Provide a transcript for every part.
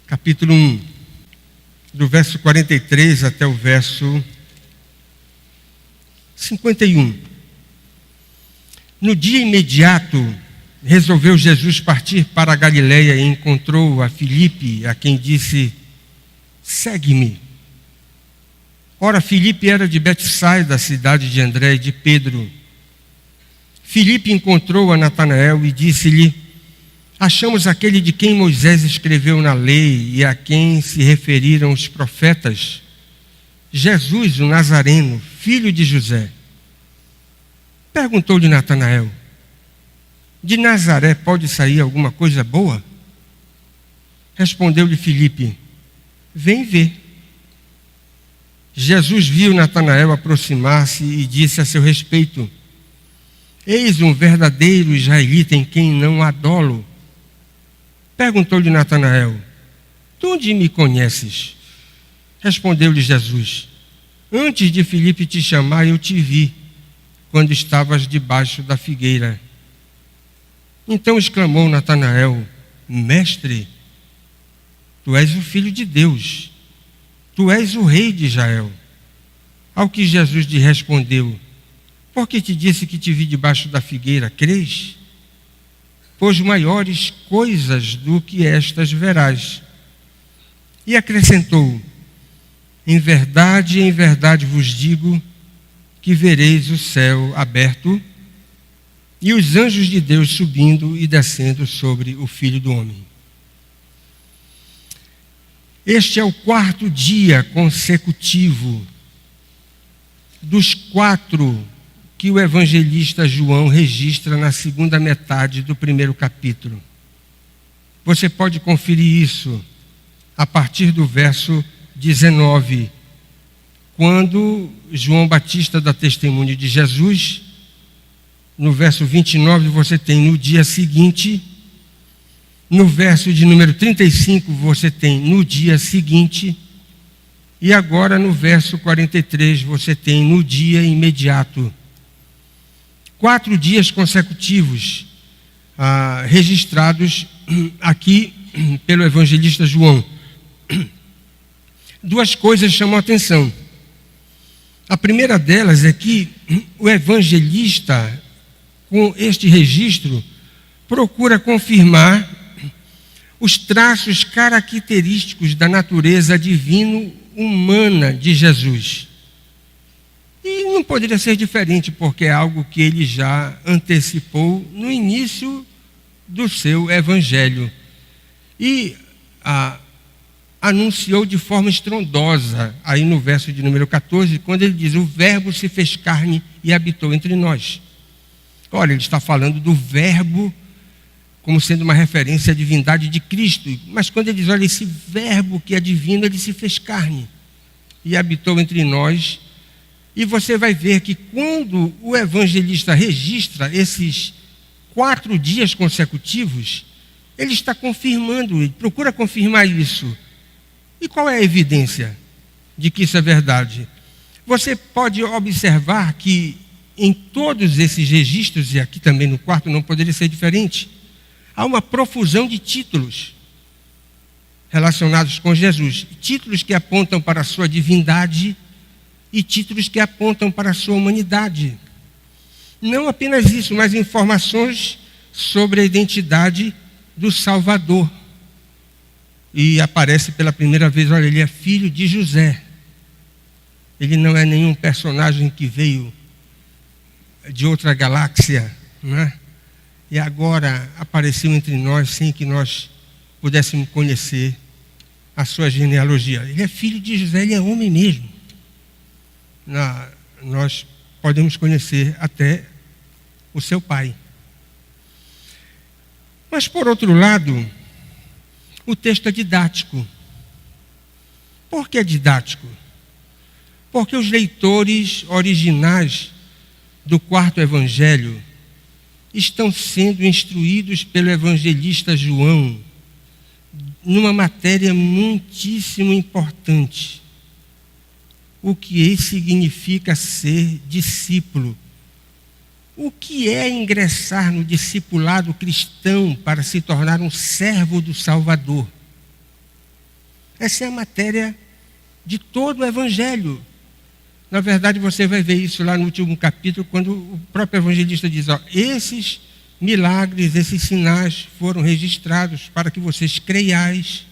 capítulo 1, do verso 43 até o verso 51. No dia imediato, resolveu Jesus partir para a Galileia e encontrou a Filipe, a quem disse: segue-me. Ora, Filipe era de Betsaida, cidade de André e de Pedro. Filipe encontrou a Natanael e disse-lhe: achamos aquele de quem Moisés escreveu na lei e a quem se referiram os profetas, Jesus, o Nazareno, filho de José. Perguntou-lhe Natanael: de Nazaré pode sair alguma coisa boa? Respondeu-lhe Filipe: vem ver. Jesus viu Natanael aproximar-se e disse a seu respeito: eis um verdadeiro israelita em quem não há dolo. Perguntou-lhe Natanael: de onde me conheces? Respondeu-lhe Jesus: antes de Filipe te chamar, eu te vi, quando estavas debaixo da figueira. Então exclamou Natanael: mestre, tu és o Filho de Deus, tu és o Rei de Israel. Ao que Jesus lhe respondeu: por que te disse que te vi debaixo da figueira, crês? Pois maiores coisas do que estas verás. E acrescentou: em verdade vos digo que vereis o céu aberto e os anjos de Deus subindo e descendo sobre o Filho do Homem. Este é o 4º dia consecutivo dos 4 que o evangelista João registra na segunda metade do 1º capítulo. Você pode conferir isso a partir do verso 19, quando João Batista dá testemunho de Jesus. No verso 29 você tem no dia seguinte. No verso de número 35 você tem no dia seguinte. E agora no verso 43 você tem no dia imediato. 4 dias consecutivos registrados aqui pelo evangelista João. 2 coisas chamam a atenção. A primeira delas é que o evangelista, com este registro, procura confirmar os traços característicos da natureza divino-humana de Jesus. E não poderia ser diferente, porque é algo que ele já antecipou no início do seu evangelho. E anunciou de forma estrondosa, aí no verso de número 14, quando ele diz: o verbo se fez carne e habitou entre nós. Olha, ele está falando do verbo como sendo uma referência à divindade de Cristo. Mas quando ele diz: olha, esse verbo que é divino, ele se fez carne e habitou entre nós. E você vai ver que quando o evangelista registra esses 4 dias consecutivos, ele está confirmando, ele procura confirmar isso. E qual é a evidência de que isso é verdade? Você pode observar que em todos esses registros, e aqui também no 4 não poderia ser diferente, há uma profusão de títulos relacionados com Jesus. Títulos que apontam para a sua divindade e títulos que apontam para a sua humanidade. Não apenas isso, mas informações sobre a identidade do Salvador. E aparece pela primeira vez: olha, ele é filho de José. Ele não é nenhum personagem que veio de outra galáxia, não é? E agora apareceu entre nós sem que nós pudéssemos conhecer a sua genealogia. Ele é filho de José, ele é homem mesmo. Nós podemos conhecer até o seu pai. Mas, por outro lado, o texto é didático. Por que é didático? Porque os leitores originais do 4º evangelho estão sendo instruídos pelo evangelista João numa matéria muitíssimo importante. O que significa ser discípulo? O que é ingressar no discipulado cristão para se tornar um servo do Salvador? Essa é a matéria de todo o Evangelho. Na verdade, você vai ver isso lá no último capítulo, quando o próprio evangelista diz, esses milagres, esses sinais foram registrados para que vocês creiais.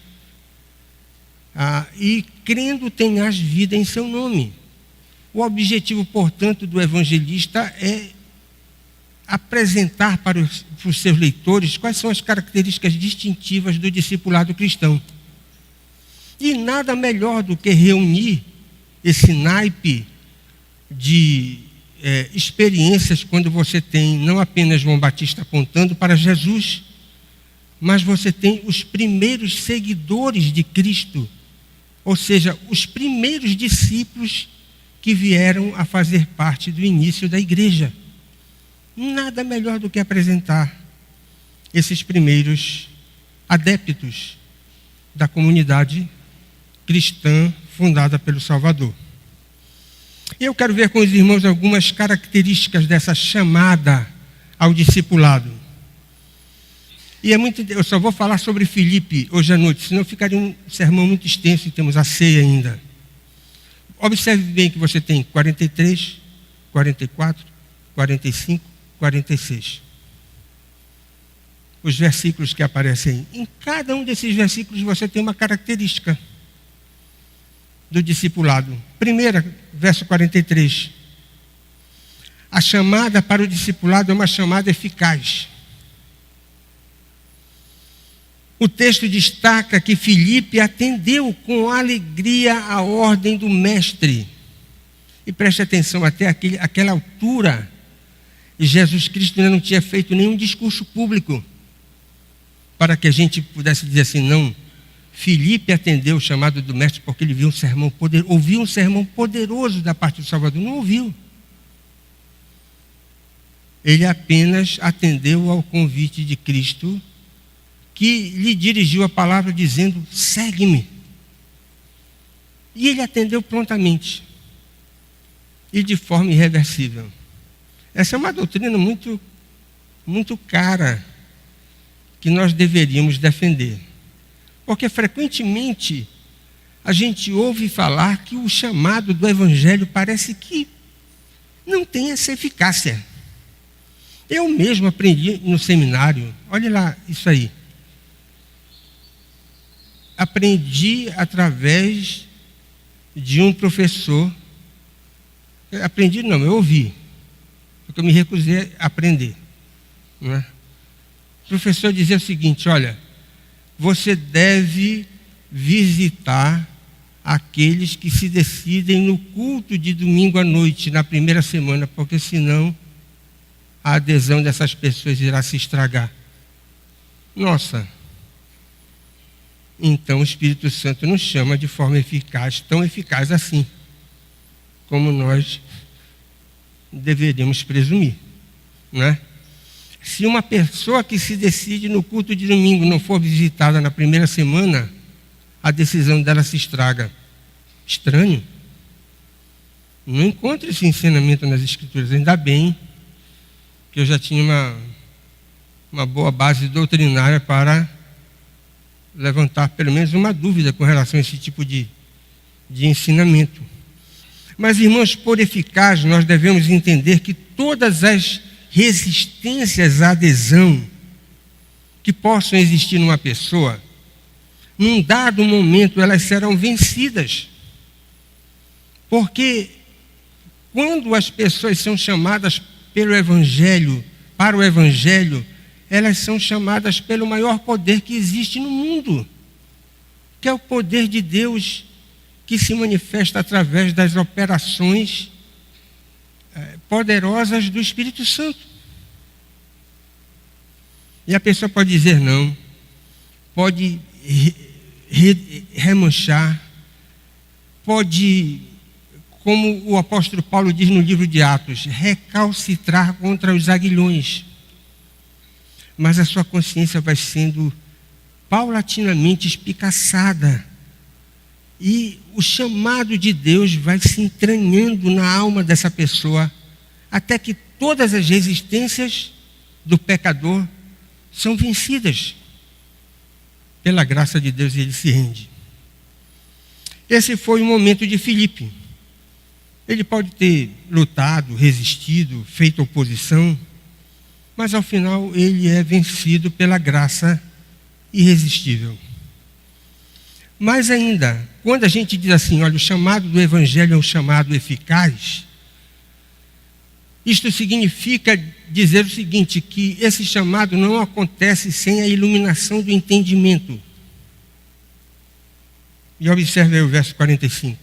E crendo tenhas vida em seu nome. O objetivo, portanto, do evangelista é apresentar para os seus leitores quais são as características distintivas do discipulado cristão. E nada melhor do que reunir esse naipe de experiências quando você tem não apenas João Batista apontando para Jesus, mas você tem os primeiros seguidores de Cristo, ou seja, os primeiros discípulos que vieram a fazer parte do início da igreja. Nada melhor do que apresentar esses primeiros adeptos da comunidade cristã fundada pelo Salvador. Eu quero ver com os irmãos algumas características dessa chamada ao discipulado. E eu só vou falar sobre Filipe hoje à noite, senão ficaria um sermão muito extenso e temos a ceia ainda. Observe bem que você tem 43, 44, 45, 46. Os versículos que aparecem aí. Em cada um desses versículos você tem uma característica do discipulado. Primeira, verso 43. A chamada para o discipulado é uma chamada eficaz. O texto destaca que Filipe atendeu com alegria a ordem do mestre. E preste atenção, até aquela altura, Jesus Cristo ainda não tinha feito nenhum discurso público para que a gente pudesse dizer assim, não, Filipe atendeu o chamado do mestre porque ele viu ouviu um sermão poderoso da parte do Salvador. Não ouviu. Ele apenas atendeu ao convite de Cristo, que lhe dirigiu a palavra dizendo, segue-me. E ele atendeu prontamente. E de forma irreversível. Essa é uma doutrina muito, muito cara, que nós deveríamos defender. Porque frequentemente a gente ouve falar que o chamado do Evangelho parece que não tem essa eficácia. Eu mesmo aprendi no seminário, olha lá isso aí. Aprendi através de um professor. Eu ouvi, porque eu me recusei a aprender. Não é? O professor dizia o seguinte, olha, você deve visitar aqueles que se decidem no culto de domingo à noite, na primeira semana, porque senão a adesão dessas pessoas irá se estragar. Nossa! Então o Espírito Santo nos chama de forma eficaz, tão eficaz assim, como nós deveríamos presumir, não é? Se uma pessoa que se decide no culto de domingo não for visitada na primeira semana, a decisão dela se estraga. Estranho. Não encontro esse ensinamento nas Escrituras. Ainda bem que eu já tinha uma boa base doutrinária para levantar pelo menos uma dúvida com relação a esse tipo de ensinamento. Mas, irmãos, por eficaz, nós devemos entender que todas as resistências à adesão que possam existir numa pessoa, num dado momento elas serão vencidas. Porque quando as pessoas são chamadas pelo Evangelho, para o Evangelho, elas são chamadas pelo maior poder que existe no mundo, que é o poder de Deus que se manifesta através das operações poderosas do Espírito Santo. E a pessoa pode dizer não, pode remanchar, pode, como o apóstolo Paulo diz no livro de Atos, recalcitrar contra os aguilhões. Mas a sua consciência vai sendo paulatinamente espicaçada. E o chamado de Deus vai se entranhando na alma dessa pessoa, até que todas as resistências do pecador são vencidas. Pela graça de Deus ele se rende. Esse foi o momento de Filipe. Ele pode ter lutado, resistido, feito oposição, mas ao final ele é vencido pela graça irresistível. Mais ainda, quando a gente diz assim, olha, o chamado do Evangelho é um chamado eficaz, isto significa dizer o seguinte, que esse chamado não acontece sem a iluminação do entendimento. E observe aí o verso 45.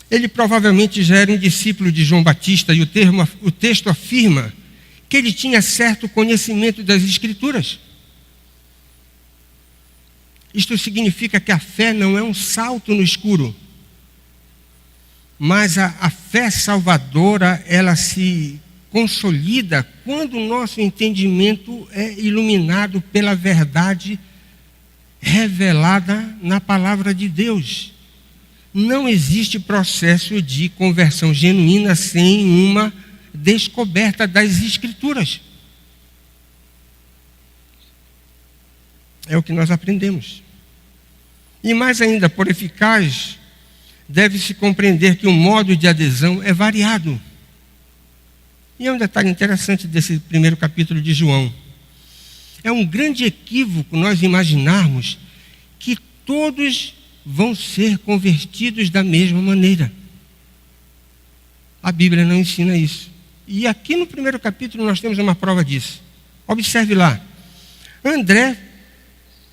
Ele provavelmente já era um discípulo de João Batista e o texto afirma que ele tinha certo conhecimento das Escrituras. Isto significa que a fé não é um salto no escuro, mas a fé salvadora, ela se consolida quando o nosso entendimento é iluminado pela verdade revelada na palavra de Deus. Não existe processo de conversão genuína sem uma descoberta das Escrituras. É o que nós aprendemos. E mais ainda, por eficaz, deve-se compreender que o modo de adesão é variado. E é um detalhe interessante desse primeiro capítulo de João. É um grande equívoco nós imaginarmos que todos vão ser convertidos da mesma maneira. A Bíblia não ensina isso. E aqui no primeiro capítulo nós temos uma prova disso. Observe lá. André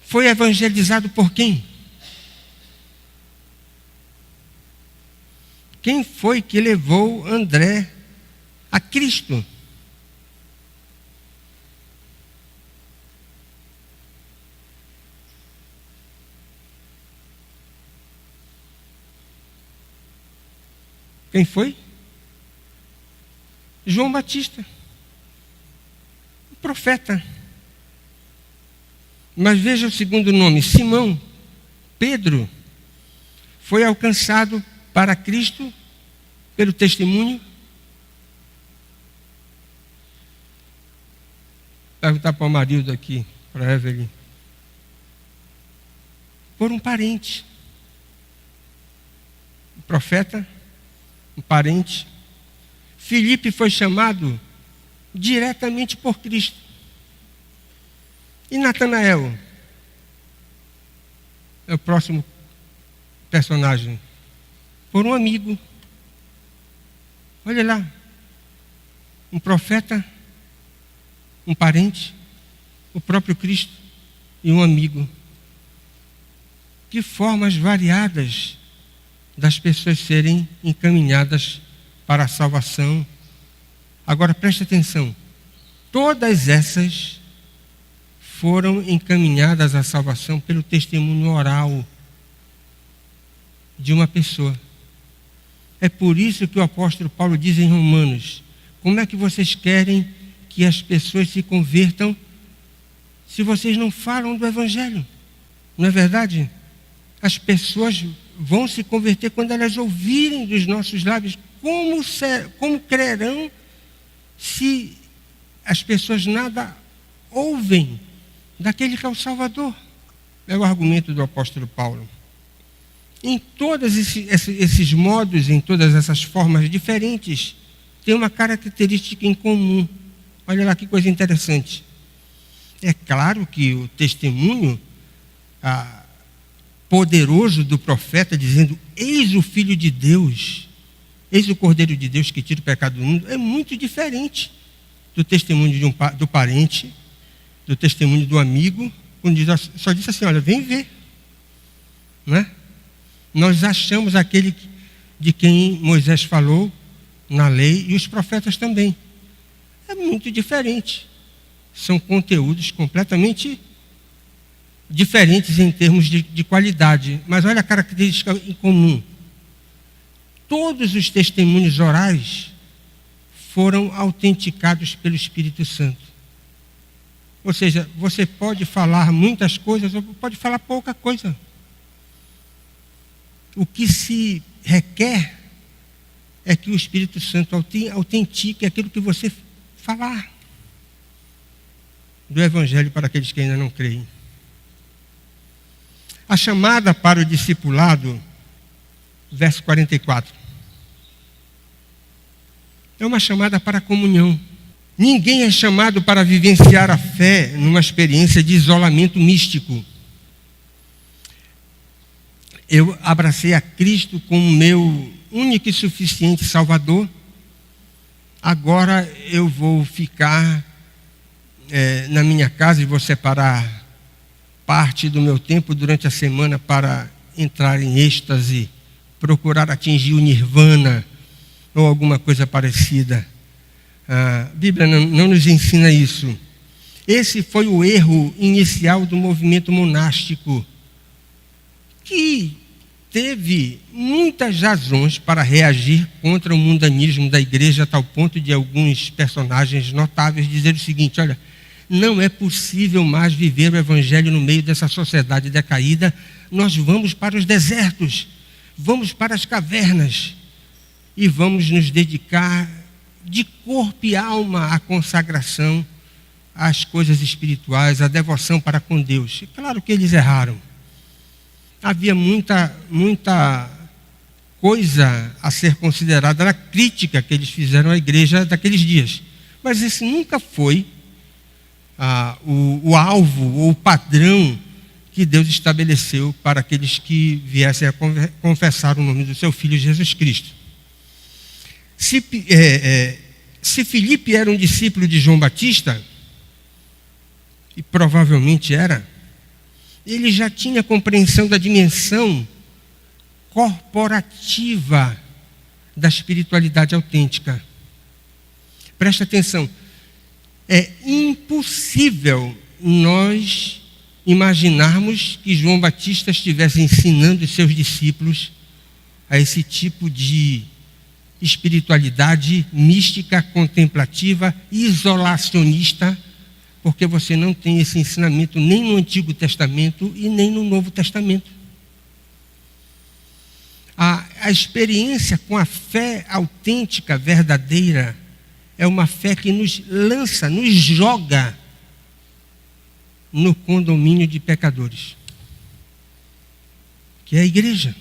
foi evangelizado por quem? Quem foi que levou André a Cristo? Quem foi? João Batista, o profeta. Mas veja o segundo nome, Simão, Pedro, foi alcançado para Cristo pelo testemunho. Perguntar para o marido aqui, para a Evelyn. Por um parente. O profeta, um parente. Filipe foi chamado diretamente por Cristo. E Natanael é o próximo personagem. Por um amigo. Olha lá. Um profeta, um parente, o próprio Cristo e um amigo. Que formas variadas das pessoas serem encaminhadas para a salvação. Agora preste atenção. Todas essas foram encaminhadas à salvação pelo testemunho oral de uma pessoa. É por isso que o apóstolo Paulo diz em Romanos: como é que vocês querem que as pessoas se convertam se vocês não falam do Evangelho? Não é verdade? As pessoas vão se converter quando elas ouvirem dos nossos lábios. Como crerão se as pessoas nada ouvem daquele que é o Salvador? É o argumento do apóstolo Paulo. Em todos esses modos, em todas essas formas diferentes, tem uma característica em comum. Olha lá que coisa interessante. É claro que o testemunho poderoso do profeta dizendo: eis o Filho de Deus, eis o Cordeiro de Deus que tira o pecado do mundo, é muito diferente do testemunho do parente, do testemunho do amigo, quando só disse assim: olha, vem ver. Não é? Nós achamos aquele de quem Moisés falou na lei e os profetas também. É muito diferente. São conteúdos completamente diferentes em termos de qualidade. Mas olha a característica em comum. Todos os testemunhos orais foram autenticados pelo Espírito Santo. Ou seja, você pode falar muitas coisas ou pode falar pouca coisa. O que se requer é que o Espírito Santo autentique aquilo que você falar do Evangelho para aqueles que ainda não creem. A chamada para o discipulado, verso 44, é uma chamada para a comunhão. Ninguém é chamado para vivenciar a fé numa experiência de isolamento místico. Eu abracei a Cristo como meu único e suficiente Salvador. Agora eu vou ficar na minha casa e vou separar parte do meu tempo durante a semana para entrar em êxtase, procurar atingir o nirvana ou alguma coisa parecida. A Bíblia não nos ensina isso. Esse foi o erro inicial do movimento monástico, que teve muitas razões para reagir contra o mundanismo da igreja, a tal ponto de alguns personagens notáveis dizer o seguinte: olha, não é possível mais viver o evangelho no meio dessa sociedade decaída, nós vamos para os desertos, vamos para as cavernas e vamos nos dedicar de corpo e alma à consagração, às coisas espirituais, à devoção para com Deus. E claro que eles erraram. Havia muita coisa a ser considerada na crítica que eles fizeram à igreja daqueles dias. Mas esse nunca foi o alvo ou o padrão que Deus estabeleceu para aqueles que viessem a confessar o nome do seu Filho Jesus Cristo. Se Filipe era um discípulo de João Batista, e provavelmente era, ele já tinha compreensão da dimensão corporativa da espiritualidade autêntica. Presta atenção, é impossível nós imaginarmos que João Batista estivesse ensinando os seus discípulos a esse tipo de espiritualidade mística, contemplativa, isolacionista, porque você não tem esse ensinamento nem no Antigo Testamento e nem no Novo Testamento. A experiência com a fé autêntica, verdadeira, é uma fé que nos lança, nos joga no condomínio de pecadores, que é a igreja.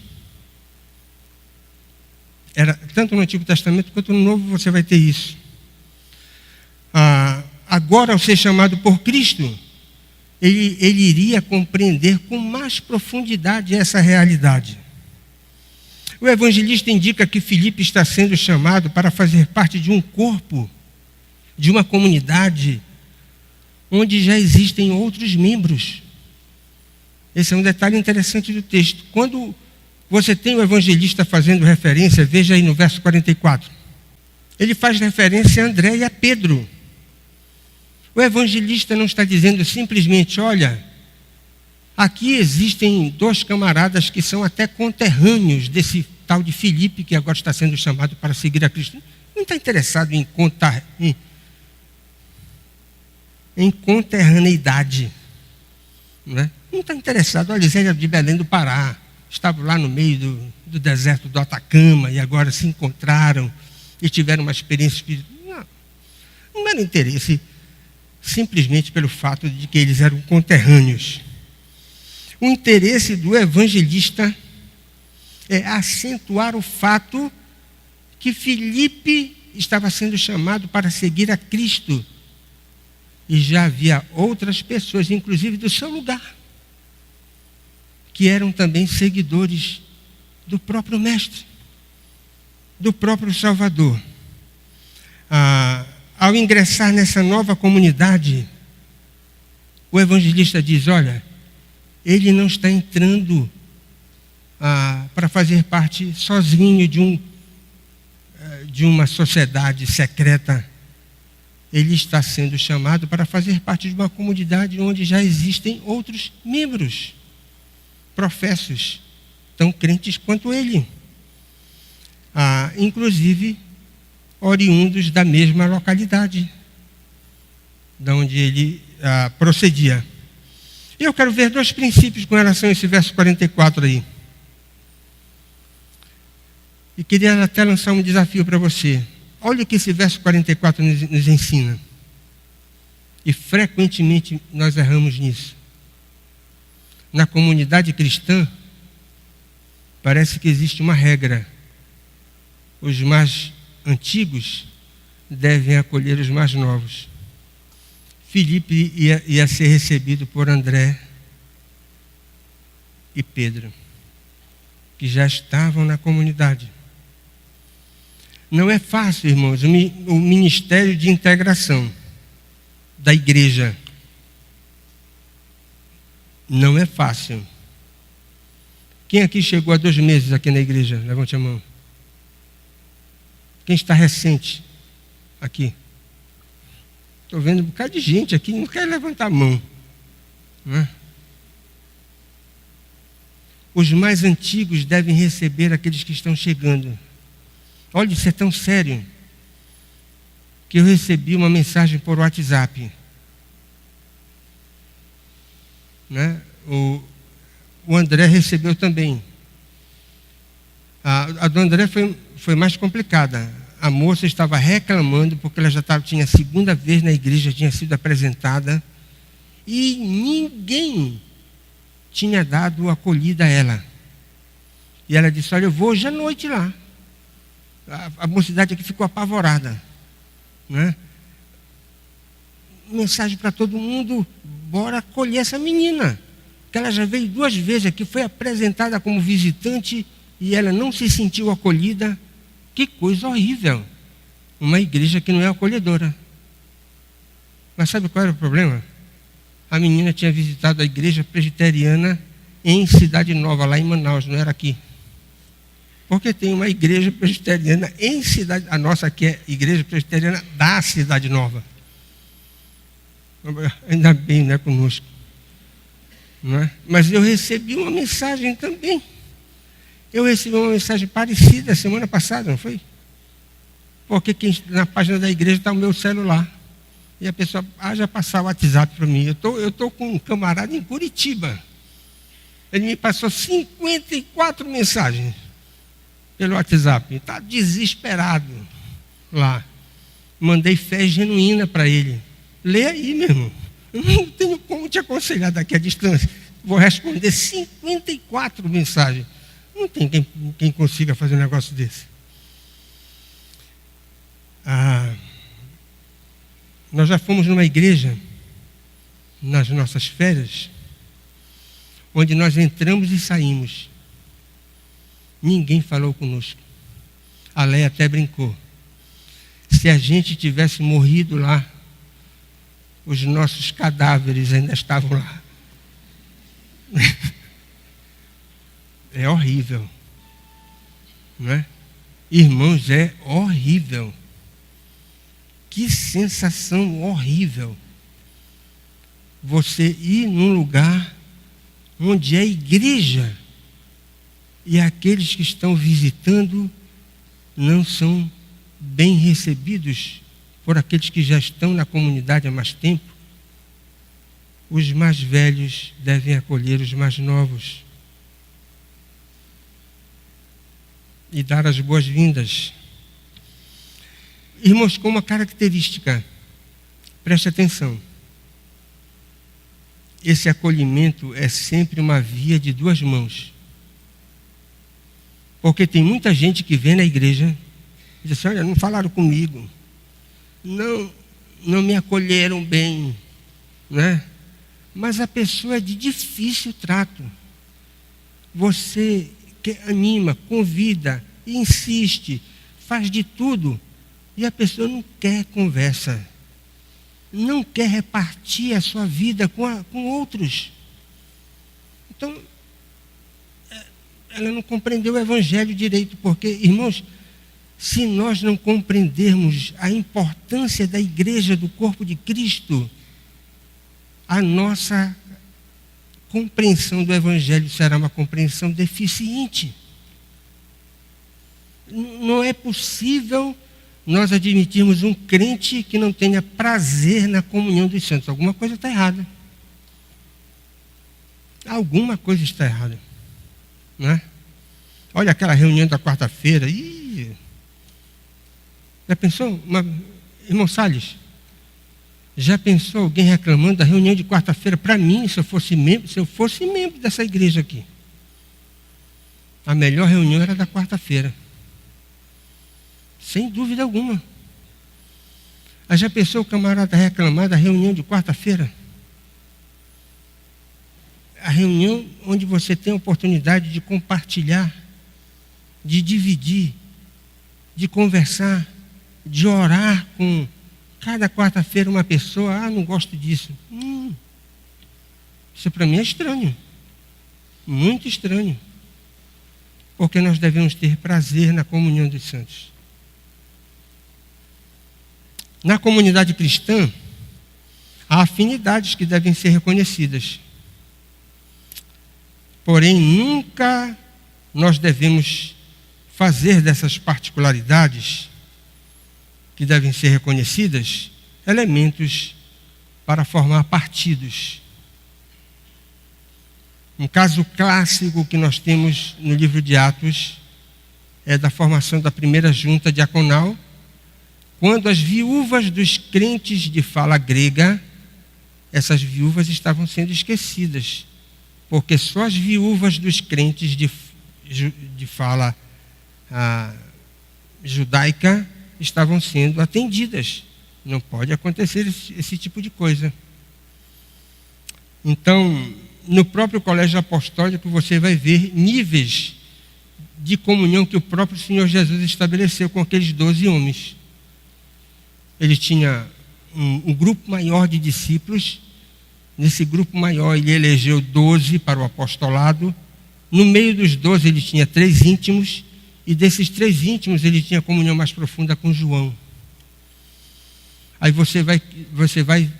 Tanto no Antigo Testamento quanto no Novo você vai ter isso. Agora, ao ser chamado por Cristo, ele iria compreender com mais profundidade essa realidade. O evangelista indica que Filipe está sendo chamado para fazer parte de um corpo, de uma comunidade, onde já existem outros membros. Esse é um detalhe interessante do texto. Quando você tem o evangelista fazendo referência, veja aí no verso 44. Ele faz referência a André e a Pedro. O evangelista não está dizendo simplesmente: olha, aqui existem dois camaradas que são até conterrâneos desse tal de Filipe, que agora está sendo chamado para seguir a Cristo. Não está interessado em conterraneidade. Não está interessado. Olha, Zé de Belém do Pará, estavam lá no meio do deserto do Atacama e agora se encontraram e tiveram uma experiência espiritual. Não era interesse simplesmente pelo fato de que eles eram conterrâneos. O interesse do evangelista é acentuar o fato que Filipe estava sendo chamado para seguir a Cristo. E já havia outras pessoas, inclusive do seu lugar, que eram também seguidores do próprio Mestre, do próprio Salvador. Ao ingressar nessa nova comunidade, o evangelista diz: olha, ele não está entrando para fazer parte sozinho de uma sociedade secreta. Ele está sendo chamado para fazer parte de uma comunidade onde já existem outros membros, professos, tão crentes quanto ele. Inclusive, oriundos da mesma localidade, da onde ele procedia. Eu quero ver dois princípios com relação a esse verso 44 aí. E queria até lançar um desafio para você. Olha o que esse verso 44 nos ensina. E frequentemente nós erramos nisso. na comunidade cristã, parece que existe uma regra. Os mais antigos devem acolher os mais novos. Filipe ia ser recebido por André e Pedro, que já estavam na comunidade. Não é fácil, irmãos, o ministério de integração da igreja. Não é fácil. Quem aqui chegou há 2 meses aqui na igreja? Levante a mão. Quem está recente aqui? Estou vendo um bocado de gente aqui, não quer levantar a mão. Não é? Os mais antigos devem receber aqueles que estão chegando. Olha, isso é tão sério que eu recebi uma mensagem por WhatsApp. Né? O André recebeu também. A do André foi mais complicada. A moça estava reclamando porque ela já tinha a 2ª vez na igreja, tinha sido apresentada, e ninguém tinha dado acolhida a ela. E ela disse: olha, eu vou hoje à noite lá. A mocidade aqui ficou apavorada. Né? Mensagem para todo mundo: bora acolher essa menina. Que ela já veio 2 vezes aqui, foi apresentada como visitante e ela não se sentiu acolhida. Que coisa horrível. Uma igreja que não é acolhedora. Mas sabe qual era o problema? A menina tinha visitado a igreja presbiteriana em Cidade Nova, lá em Manaus, não era aqui. Porque tem uma igreja presbiteriana em Cidade... A nossa aqui é igreja presbiteriana da Cidade Nova. Ainda bem, não é conosco. Não é? Mas eu recebi uma mensagem também. Eu recebi uma mensagem parecida semana passada, não foi? Porque na página da igreja está o meu celular. E a pessoa já passar o WhatsApp para mim. Eu estou com um camarada em Curitiba. Ele me passou 54 mensagens pelo WhatsApp. Está desesperado lá. Mandei fé genuína para ele. Lê aí, meu irmão. Eu não tenho como te aconselhar daqui à distância. Vou responder 54 mensagens. Não tem quem consiga fazer um negócio desse. Nós já fomos numa igreja, nas nossas férias, onde nós entramos e saímos. Ninguém falou conosco. A Leia até brincou. Se a gente tivesse morrido lá, os nossos cadáveres ainda estavam lá. É horrível. Não é? Irmãos, é horrível. Que sensação horrível. Você ir num lugar onde é igreja e aqueles que estão visitando não são bem recebidos por aqueles que já estão na comunidade há mais tempo. Os mais velhos devem acolher os mais novos e dar as boas-vindas. Irmãos, com uma característica, preste atenção. Esse acolhimento é sempre uma via de 2 mãos. Porque tem muita gente que vem na igreja e diz assim: olha, não falaram comigo, não me acolheram bem, né? Mas a pessoa é de difícil trato. Você que anima, convida, insiste, faz de tudo, e a pessoa não quer conversa, não quer repartir a sua vida com outros. Então, ela não compreendeu o evangelho direito, porque, irmãos, se nós não compreendermos a importância da igreja, do corpo de Cristo, a nossa compreensão do evangelho será uma compreensão deficiente. Não é possível nós admitirmos um crente que não tenha prazer na comunhão dos santos. Alguma coisa está errada. Alguma coisa está errada. Não é? Olha aquela reunião da quarta-feira. Já pensou? Irmão Salles, Já pensou alguém reclamando da reunião de quarta-feira? Para mim, se eu fosse membro dessa igreja aqui, a melhor reunião era da quarta-feira. Sem dúvida alguma. Mas já pensou o camarada reclamar da reunião de quarta-feira? A reunião onde você tem a oportunidade de compartilhar, de dividir, de conversar, de orar com cada quarta-feira uma pessoa. Não gosto disso. Isso para mim é estranho. Muito estranho. Porque nós devemos ter prazer na comunhão dos santos. Na comunidade cristã, há afinidades que devem ser reconhecidas. Porém, nunca nós devemos fazer dessas particularidades que devem ser reconhecidas elementos para formar partidos. Um caso clássico que nós temos no livro de Atos é da formação da primeira junta diaconal, quando as viúvas dos crentes de fala grega, essas viúvas estavam sendo esquecidas, porque só as viúvas dos crentes de fala judaica estavam sendo atendidas. Não pode acontecer esse tipo de coisa. Então, no próprio colégio apostólico, você vai ver níveis de comunhão que o próprio Senhor Jesus estabeleceu com aqueles 12 homens. Ele tinha um grupo maior de discípulos. Nesse grupo maior, ele elegeu 12 para o apostolado. No meio dos 12, ele tinha 3 íntimos. E desses 3 íntimos, ele tinha comunhão mais profunda com João. Aí você vai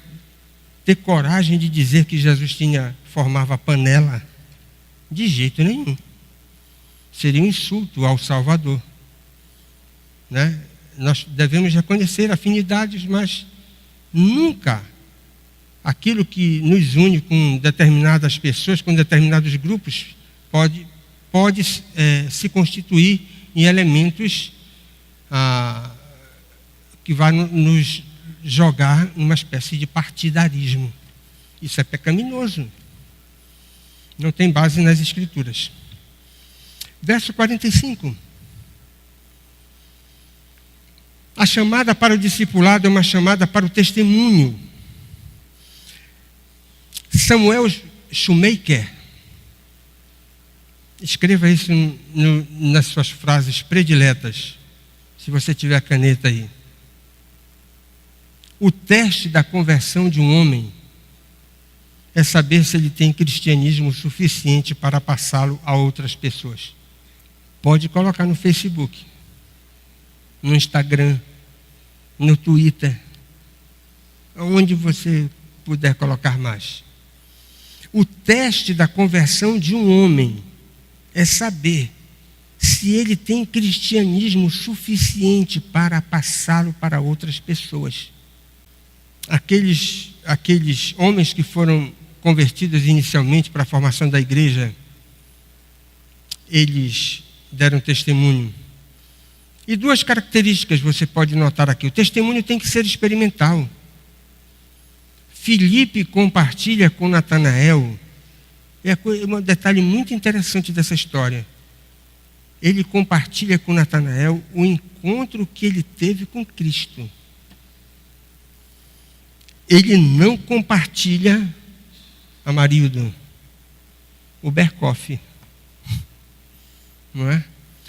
ter coragem de dizer que Jesus formava panela? De jeito nenhum. Seria um insulto ao Salvador. Né? Nós devemos reconhecer afinidades, mas nunca aquilo que nos une com determinadas pessoas, com determinados grupos, pode se constituir em elementos que vai nos jogar numa espécie de partidarismo. Isso é pecaminoso. Não tem base nas Escrituras. Verso 45. A chamada para o discipulado é uma chamada para o testemunho. Samuel Schumacher, escreva isso nas suas frases prediletas, se você tiver a caneta aí. O teste da conversão de um homem é saber se ele tem cristianismo suficiente para passá-lo a outras pessoas. Pode colocar no Facebook, no Instagram, no Twitter, onde você puder colocar mais. O teste da conversão de um homem é saber se ele tem cristianismo suficiente para passá-lo para outras pessoas. Aqueles homens que foram convertidos inicialmente para a formação da igreja, eles deram testemunho. E 2 características você pode notar aqui. O testemunho tem que ser experimental. Filipe compartilha com Natanael. É um detalhe muito interessante dessa história. Ele compartilha com Natanael o encontro que ele teve com Cristo. Ele não compartilha, Amarildo, o Berkoff, não é?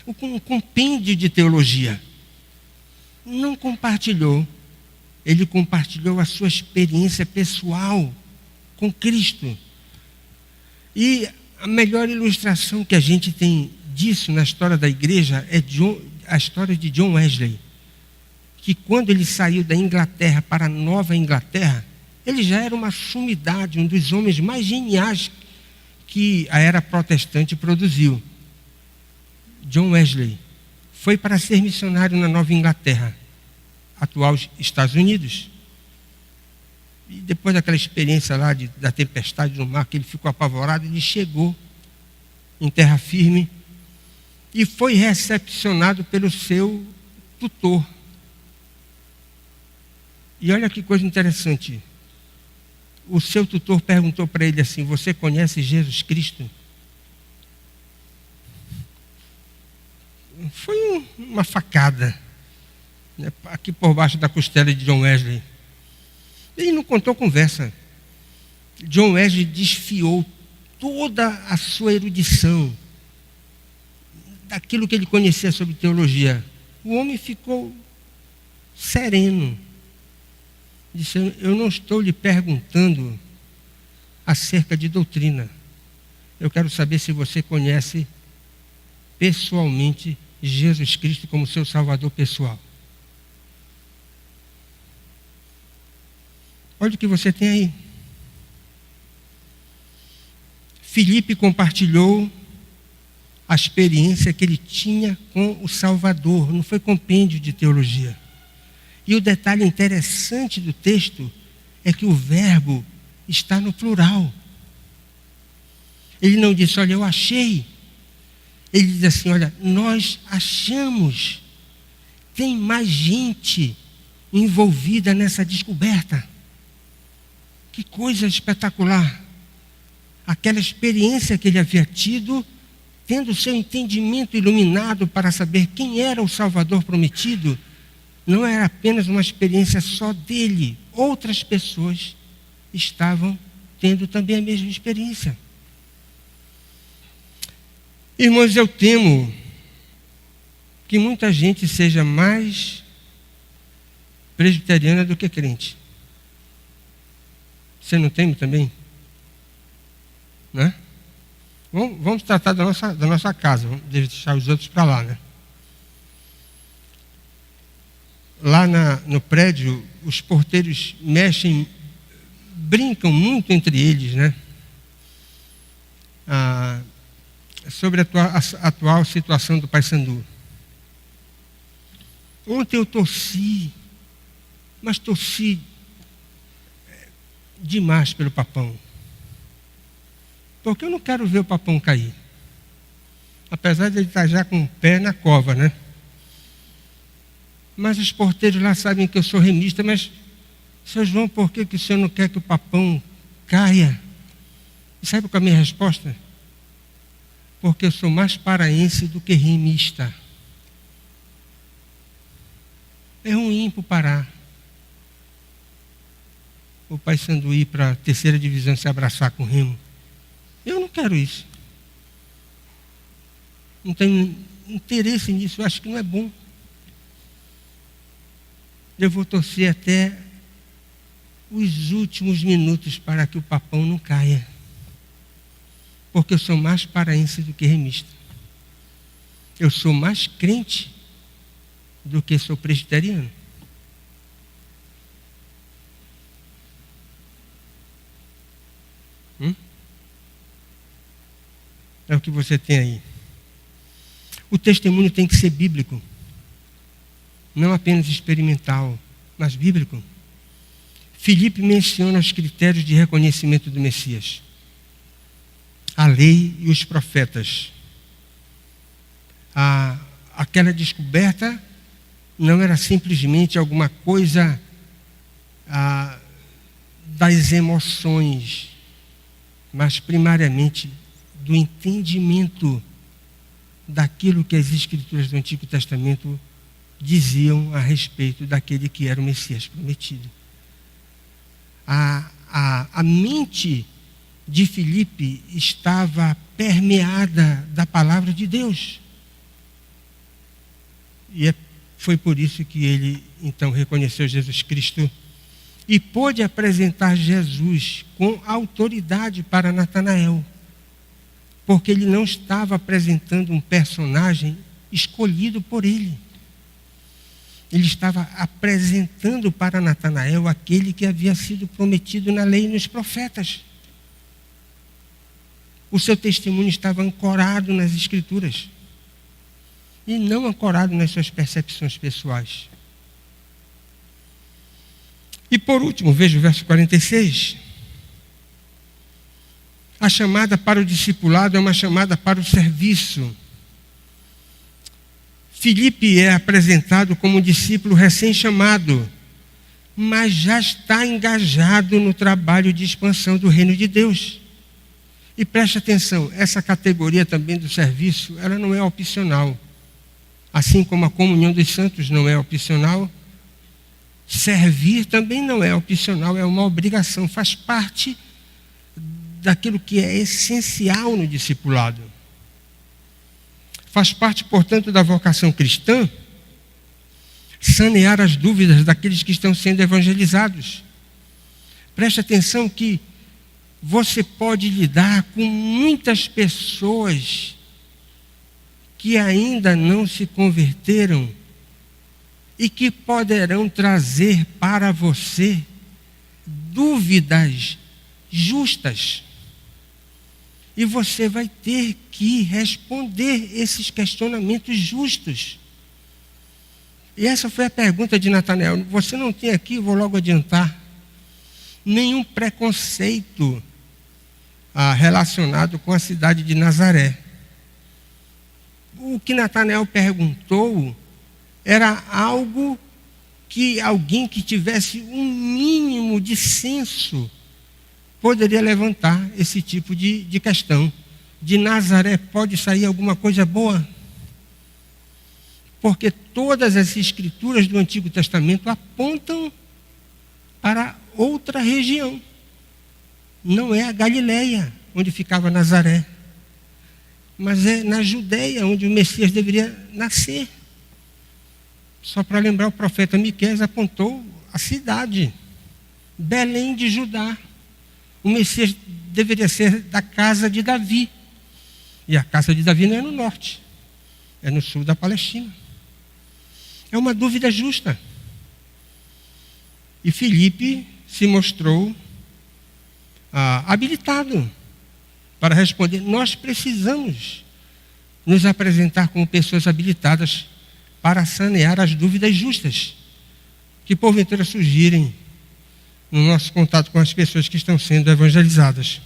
Um compêndio de teologia. Não compartilhou. Ele compartilhou a sua experiência pessoal com Cristo. E a melhor ilustração que a gente tem disso na história da igreja é a história de John Wesley, que quando ele saiu da Inglaterra para a Nova Inglaterra, ele já era uma sumidade, um dos homens mais geniais que a era protestante produziu. John Wesley foi para ser missionário na Nova Inglaterra, atual Estados Unidos. E depois daquela experiência lá da tempestade no mar, que ele ficou apavorado, ele chegou em terra firme e foi recepcionado pelo seu tutor. E olha que coisa interessante. O seu tutor perguntou para ele assim: você conhece Jesus Cristo? Foi uma facada, né, aqui por baixo da costela de John Wesley. Ele não contou conversa. John Wesley desfiou toda a sua erudição daquilo que ele conhecia sobre teologia. O homem ficou sereno. Disse: eu não estou lhe perguntando acerca de doutrina. Eu quero saber se você conhece pessoalmente Jesus Cristo como seu Salvador pessoal. Olha o que você tem aí. Filipe compartilhou a experiência que ele tinha com o Salvador, não foi compêndio de teologia. E o detalhe interessante do texto é que o verbo está no plural. Ele não disse: olha, eu achei. Ele diz assim: olha, nós achamos. Tem mais gente envolvida nessa descoberta. Que coisa espetacular. Aquela experiência que ele havia tido, tendo seu entendimento iluminado para saber quem era o Salvador prometido, não era apenas uma experiência só dele. Outras pessoas estavam tendo também a mesma experiência. Irmãos, eu temo que muita gente seja mais presbiteriana do que crente. Você não teme também? Né? Vamos tratar da nossa casa, vamos deixar os outros para lá, né? Lá no prédio, os porteiros brincam muito entre eles, né? Sobre a atual situação do Paysandu. Ontem eu torci demais pelo Papão. Porque eu não quero ver o Papão cair. Apesar de ele estar já com o pé na cova, né? Mas os porteiros lá sabem que eu sou remista. Mas, seu João, por que o senhor não quer que o Papão caia? E sabe qual é a minha resposta? Porque eu sou mais paraense do que remista. É ruim para o Pará o Paysandu ir para a terceira divisão se abraçar com o Remo. Eu não quero isso. Não tenho interesse nisso, eu acho que não é bom. Eu vou torcer até os últimos minutos para que o Papão não caia. Porque eu sou mais paraense do que remista. Eu sou mais crente do que sou presbiteriano. É o que você tem aí. O testemunho tem que ser bíblico. Não apenas experimental, mas bíblico. Filipe menciona os critérios de reconhecimento do Messias: a lei e os profetas. Aquela descoberta não era simplesmente alguma coisa das emoções, mas primariamente do entendimento daquilo que as Escrituras do Antigo Testamento diziam a respeito daquele que era o Messias prometido. A mente de Filipe estava permeada da palavra de Deus. E foi por isso que ele, então, reconheceu Jesus Cristo e pôde apresentar Jesus com autoridade para Natanael. Porque ele não estava apresentando um personagem escolhido por ele. Ele estava apresentando para Natanael aquele que havia sido prometido na lei e nos profetas. O seu testemunho estava ancorado nas Escrituras e não ancorado nas suas percepções pessoais. E por último, veja o verso 46. A chamada para o discipulado é uma chamada para o serviço. Filipe é apresentado como um discípulo recém-chamado, mas já está engajado no trabalho de expansão do reino de Deus. E preste atenção, essa categoria também do serviço, ela não é opcional. Assim como a comunhão dos santos não é opcional, servir também não é opcional, é uma obrigação, faz parte daquilo que é essencial no discipulado. Faz parte, portanto, da vocação cristã sanear as dúvidas daqueles que estão sendo evangelizados. Preste atenção que você pode lidar com muitas pessoas que ainda não se converteram e que poderão trazer para você dúvidas justas. E você vai ter que responder esses questionamentos justos. E essa foi a pergunta de Natanael. Você não tem aqui, vou logo adiantar, nenhum preconceito relacionado com a cidade de Nazaré. O que Natanael perguntou era algo que alguém que tivesse um mínimo de senso poderia levantar esse tipo de questão. De Nazaré pode sair alguma coisa boa? Porque todas as escrituras do Antigo Testamento apontam para outra região. Não é a Galileia, onde ficava Nazaré, mas é na Judeia, onde o Messias deveria nascer. Só para lembrar, o profeta Miqueias apontou a cidade, Belém de Judá. O Messias deveria ser da casa de Davi. E a casa de Davi não é no norte, é no sul da Palestina. É uma dúvida justa. E Filipe se mostrou habilitado para responder. Nós precisamos nos apresentar como pessoas habilitadas para sanear as dúvidas justas que porventura surgirem no nosso contato com as pessoas que estão sendo evangelizadas.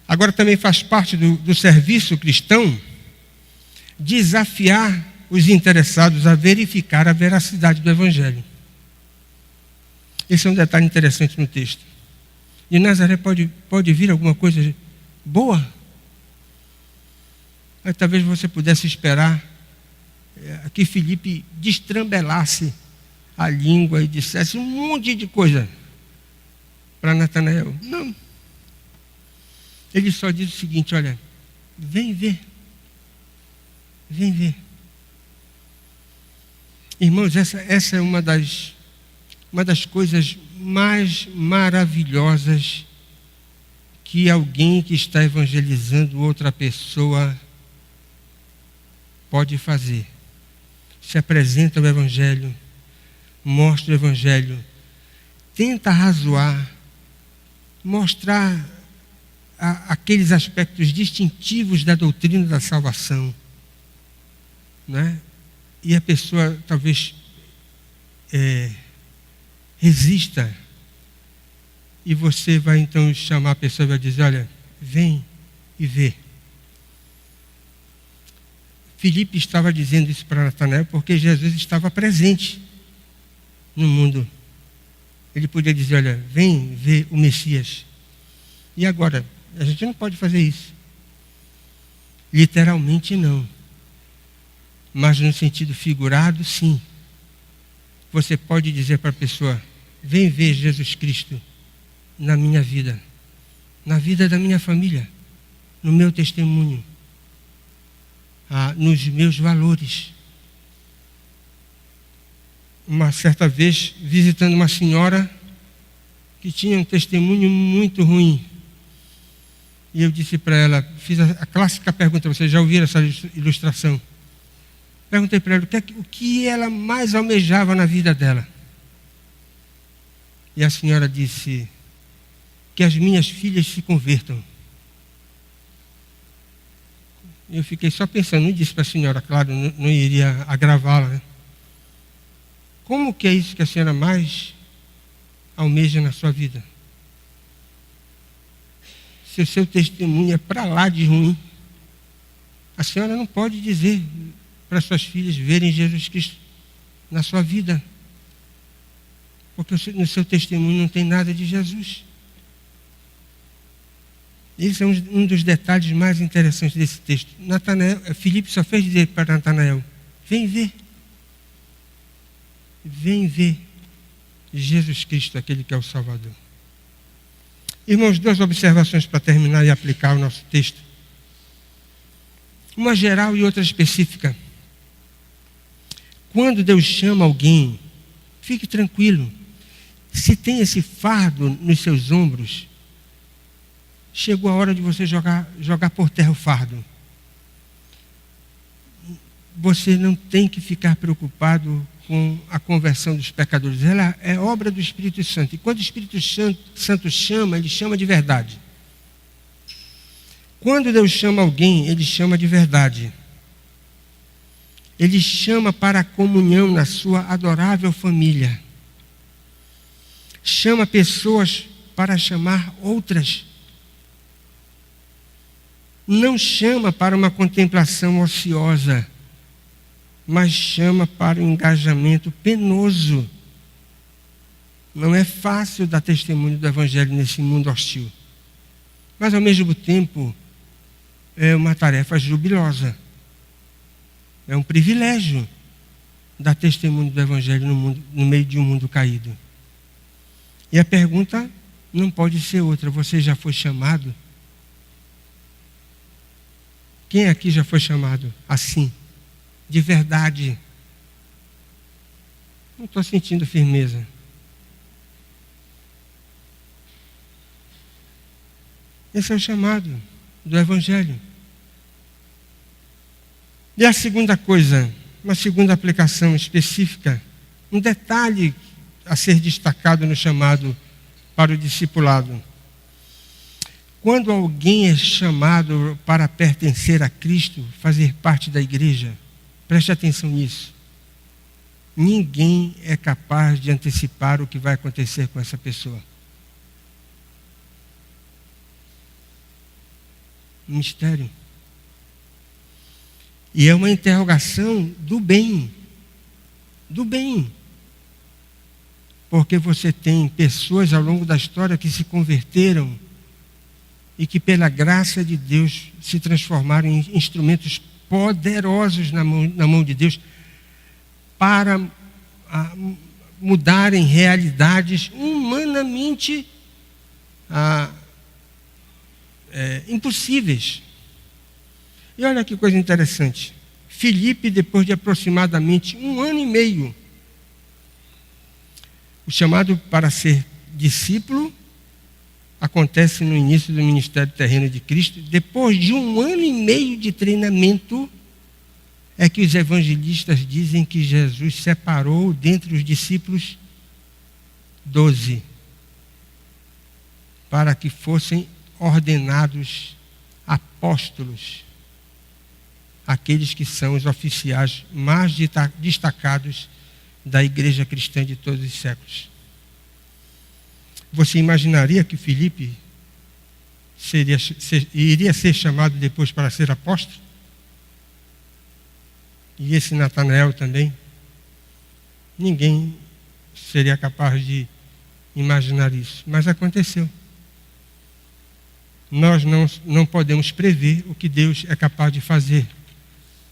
Agora também faz parte do serviço cristão desafiar os interessados a verificar a veracidade do Evangelho. Esse é um detalhe interessante no texto. De Nazaré pode vir alguma coisa boa? Aí talvez você pudesse esperar que Filipe destrambelasse a língua e dissesse um monte de coisa para Natanael. Não. Ele só diz o seguinte: olha, vem ver. Vem ver. Irmãos, essa é uma das coisas mais maravilhosas que alguém que está evangelizando outra pessoa pode fazer. Se apresenta o Evangelho, mostra o Evangelho, tenta arrazoar, mostrar aqueles aspectos distintivos da doutrina da salvação, né? E a pessoa talvez resista, e você vai então chamar a pessoa e vai dizer: olha, vem e vê. Filipe estava dizendo isso para Natanael porque Jesus estava presente no mundo. Ele podia dizer: olha, vem ver o Messias. E agora? A gente não pode fazer isso. Literalmente não. Mas no sentido figurado, sim. Você pode dizer para a pessoa: vem ver Jesus Cristo na minha vida, na vida da minha família, no meu testemunho, nos meus valores. Uma certa vez, visitando uma senhora que tinha um testemunho muito ruim, e eu disse para ela, fiz a clássica pergunta, vocês já ouviram essa ilustração? Perguntei para ela o que ela mais almejava na vida dela. E a senhora disse: que as minhas filhas se convertam. Eu fiquei só pensando, não disse para a senhora, claro, não iria agravá-la, né? Como que é isso que a senhora mais almeja na sua vida? Se o seu testemunho é para lá de ruim, a senhora não pode dizer para suas filhas verem Jesus Cristo na sua vida. Porque no seu testemunho não tem nada de Jesus. Esse é um dos detalhes mais interessantes desse texto. Filipe só fez dizer para Natanael: vem ver. Vem ver Jesus Cristo, aquele que é o Salvador. Irmãos, duas observações para terminar e aplicar o nosso texto. Uma geral e outra específica. Quando Deus chama alguém, fique tranquilo. Se tem esse fardo nos seus ombros, chegou a hora de você jogar por terra o fardo. Você não tem que ficar preocupado com a conversão dos pecadores. Ela é obra do Espírito Santo. E quando o Espírito Santo chama, ele chama de verdade. Quando Deus chama alguém, ele chama de verdade. Ele chama para a comunhão na sua adorável família. Chama pessoas para chamar outras. Não chama para uma contemplação ociosa, mas chama para um engajamento penoso. Não é fácil dar testemunho do Evangelho nesse mundo hostil. Mas, ao mesmo tempo, é uma tarefa jubilosa. É um privilégio dar testemunho do Evangelho no meio de um mundo caído. E a pergunta não pode ser outra: você já foi chamado? Quem aqui já foi chamado assim? De verdade? Não estou sentindo firmeza. Esse é o chamado do Evangelho. E a segunda coisa, uma segunda aplicação específica, um detalhe a ser destacado no chamado para o discipulado. Quando alguém é chamado para pertencer a Cristo, fazer parte da igreja, preste atenção nisso. Ninguém é capaz de antecipar o que vai acontecer com essa pessoa. Um mistério. E é uma interrogação do bem. Do bem. Porque você tem pessoas ao longo da história que se converteram e que, pela graça de Deus, se transformaram em instrumentos poderosos na mão de Deus para mudarem realidades humanamente impossíveis. E olha que coisa interessante. Filipe, depois de aproximadamente 1 ano e meio, o chamado para ser discípulo acontece no início do ministério terreno de Cristo. Depois de 1 ano e meio de treinamento, é que os evangelistas dizem que Jesus separou dentre os discípulos 12, para que fossem ordenados apóstolos, aqueles que são os oficiais mais destacados da igreja cristã de todos os séculos. Você imaginaria que Filipe iria ser chamado depois para ser apóstolo? E esse Natanael também? Ninguém seria capaz de imaginar isso, mas aconteceu. Nós não podemos prever o que Deus é capaz de fazer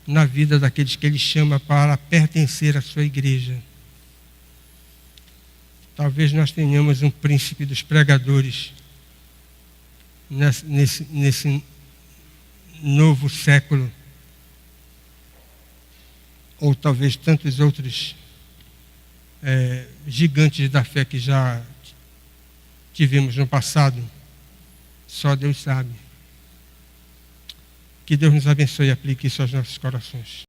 na vida daqueles que Ele chama para pertencer à sua igreja. Talvez nós tenhamos um príncipe dos pregadores nesse novo século, ou talvez tantos outros gigantes da fé que já tivemos no passado. Só Deus sabe. Que Deus nos abençoe e aplique isso aos nossos corações.